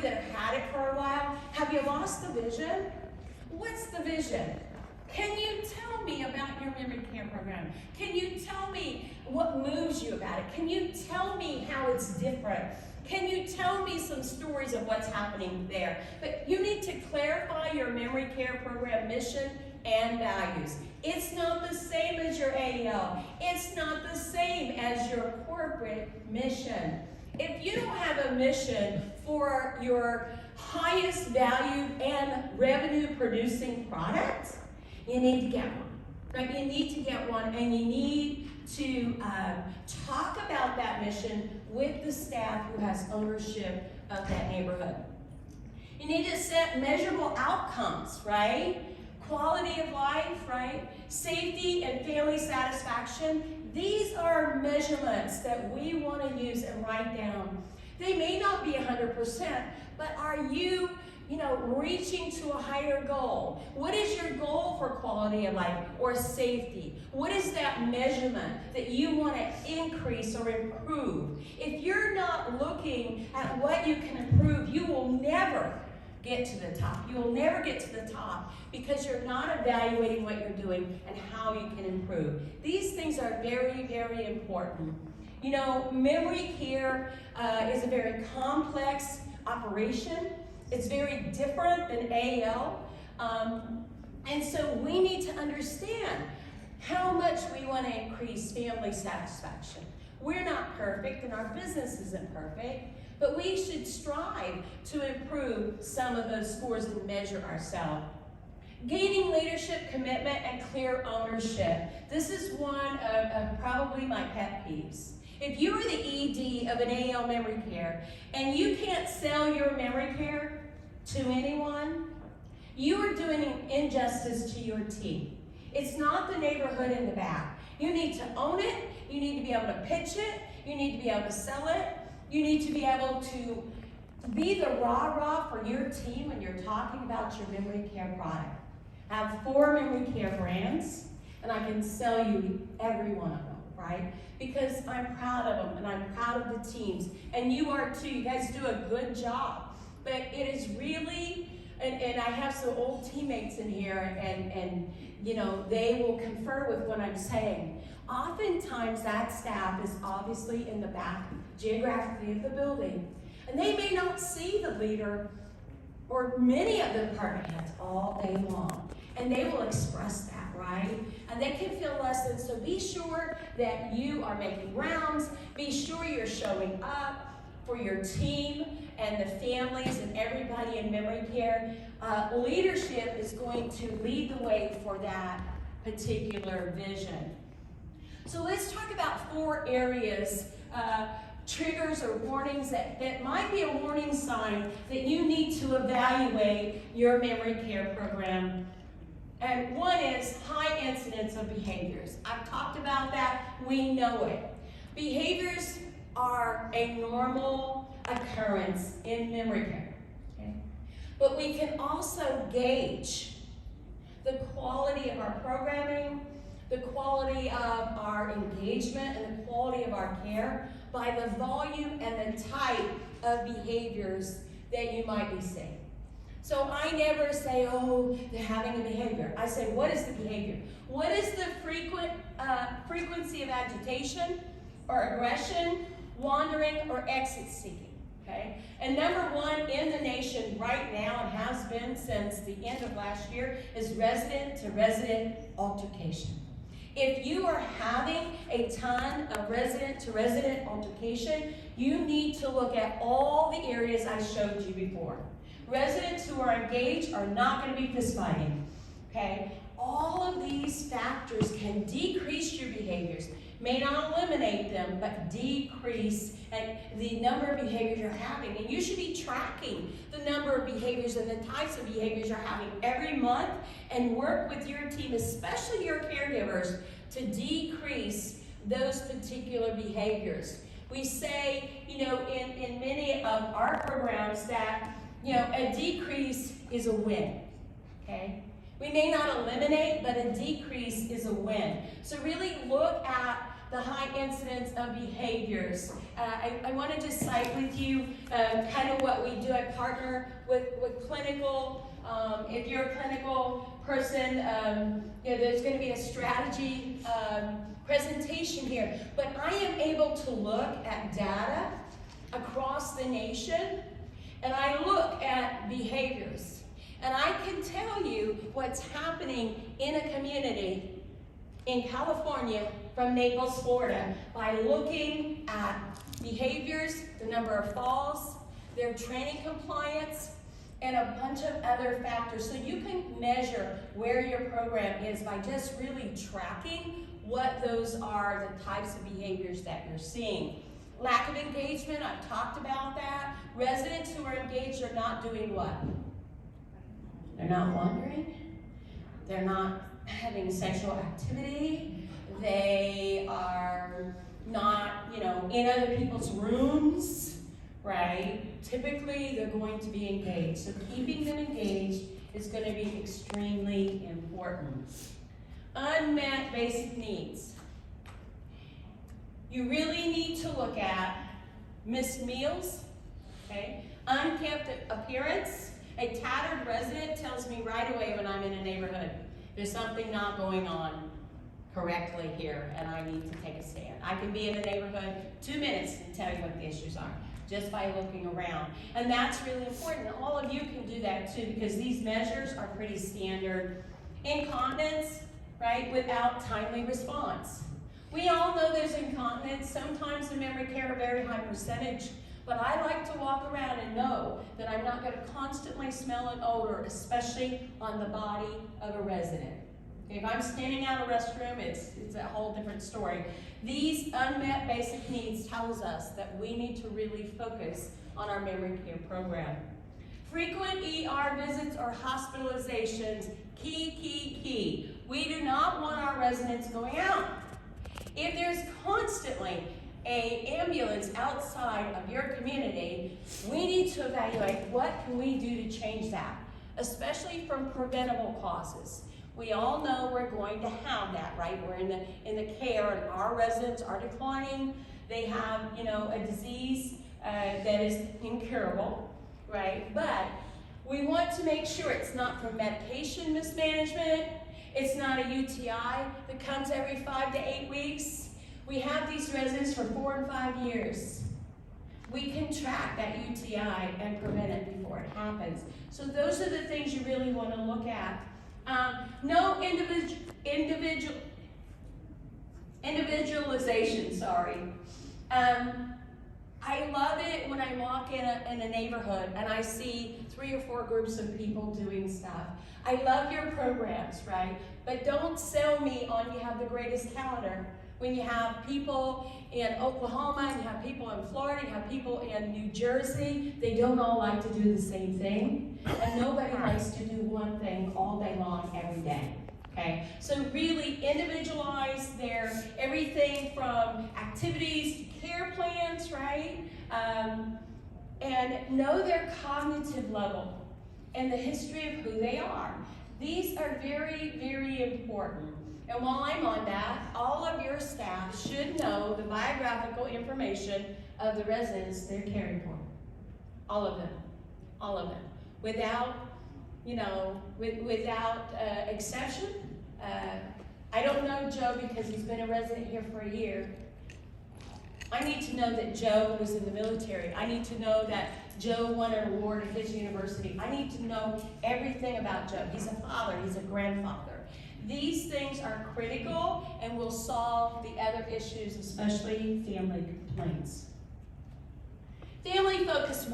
that have had it for a while, have you lost the vision? What's the vision? Can you tell me about your memory care program? Can you tell me what moves you about it? Can you tell me how it's different? Can you tell me some stories of what's happening there? But you need to clarify your memory care program mission and values. It's not the same as your AEL. It's not the same as your corporate mission. If you don't have a mission for your highest value and revenue producing product, you need to get one, right? You need to get one, and you need to talk about that mission with the staff who has ownership of that neighborhood. You need to set measurable outcomes, right? Quality of life, right? Safety and family satisfaction. These are measurements that we want to use and write down. They may not be 100%, but are you reaching to a higher goal? What is your goal for quality of life or safety? What is that measurement that you want to increase or improve? If you're not looking at what you can improve, you will never get to the top. You will never get to the top because you're not evaluating what you're doing and how you can improve. These things are very, very important. Memory care is a very complex operation. It's very different than AEL. And so we need to understand how much we want to increase family satisfaction. We're not perfect and our business isn't perfect, but we should strive to improve some of those scores and measure ourselves. Gaining leadership, commitment, and clear ownership. This is one of probably my pet peeves. If you are the ED of an AEL memory care and you can't sell your memory care to anyone, you are doing an injustice to your team. It's not the neighborhood in the back. You need to own it. You need to be able to pitch it. You need to be able to sell it. You need to be able to be the rah-rah for your team when you're talking about your memory care product. I have 4 memory care brands, and I can sell you every one of them, right? Because I'm proud of them, and I'm proud of the teams, and you are too. You guys do a good job. But it is really, and I have some old teammates in here, and they will confer with what I'm saying. Oftentimes that staff is obviously in the back geographically of the building, and they may not see the leader or many of the department heads all day long, and they will express that, right? And they can feel less than. So be sure that you are making rounds. Be sure you're showing up for your team and the families and everybody in memory care. Leadership is going to lead the way for that particular vision. So let's talk about 4 areas, triggers or warnings that might be a warning sign that you need to evaluate your memory care program. And one is high incidence of behaviors. I've talked about that. We know it. Behaviors are a normal occurrence in memory care. Okay? But we can also gauge the quality of our programming, the quality of our engagement, and the quality of our care by the volume and the type of behaviors that you might be seeing. So I never say, oh, they're having a behavior. I say, what is the behavior? What is the frequency of agitation or aggression, wandering, or exit seeking? Okay? And number 1 in the nation right now, and has been since the end of last year, is resident-to-resident altercation. If you are having a ton of resident-to-resident altercation, you need to look at all the areas I showed you before. Residents who are engaged are not going to be fist fighting. Okay? All of these factors can decrease your behaviors. May not eliminate them, but decrease the number of behaviors you're having. And you should be tracking the number of behaviors and the types of behaviors you're having every month, and work with your team, especially your caregivers, to decrease those particular behaviors. We say, in many of our programs that, a decrease is a win, okay? We may not eliminate, but a decrease is a win. So really look at the high incidence of behaviors. I want to just cite with you kind of what we do. I partner with clinical. If you're a clinical person, there's going to be a strategy presentation here. But I am able to look at data across the nation, and I look at behaviors. And I can tell you what's happening in a community in California from Naples, Florida, by looking at behaviors, the number of falls, their training compliance, and a bunch of other factors. So you can measure where your program is by just really tracking what those are, the types of behaviors that you're seeing. Lack of engagement, I've talked about that. Residents who are engaged are not doing what? They're not wandering. They're not having sexual activity. They are not, in other people's rooms, right? Typically, they're going to be engaged. So keeping them engaged is going to be extremely important. Unmet basic needs. You really need to look at missed meals, okay? Unkempt appearance. A tattered resident tells me right away when I'm in a neighborhood, there's something not going on correctly here, and I need to take a stand. I can be in a neighborhood 2 minutes and tell you what the issues are, just by looking around. And that's really important. All of you can do that too, because these measures are pretty standard. Incontinence, right, without timely response. We all know there's incontinence. Sometimes in memory care, a very high percentage. But I like to walk around and know that I'm not going to constantly smell an odor, especially on the body of a resident. If I'm standing out a restroom, it's a whole different story. These unmet basic needs tells us that we need to really focus on our memory care program. Frequent ER visits or hospitalizations, key. We do not want our residents going out. If there's constantly an ambulance outside of your community, we need to evaluate what can we do to change that, especially from preventable causes. We all know we're going to have that, right? We're in the care, and our residents are declining. They have, a disease that is incurable, right? But we want to make sure it's not from medication mismanagement. It's not a UTI that comes every 5 to 8 weeks. We have these residents for 4 and 5 years. We can track that UTI and prevent it before it happens. So those are the things you really want to look at. No individualization, sorry. I love it when I walk in a neighborhood and I see 3 or 4 groups of people doing stuff. I love your programs, right? But don't sell me on you have the greatest calendar. When you have people in Oklahoma, and you have people in Florida, you have people in New Jersey, they don't all like to do the same thing. And nobody likes to do one thing all day long, every day. Okay? So really individualize their everything from activities to care plans, right? And know their cognitive level and the history of who they are. These are very, very important. And while I'm on that, all of your staff should know the biographical information of the residents they're caring for. All of them. Without, without exception. I don't know Joe because he's been a resident here for a year. I need to know that Joe was in the military. I need to know that Joe won an award at his university. I need to know everything about Joe. He's a father, he's a grandfather. These things are critical and will solve the other issues, especially family complaints. Family focused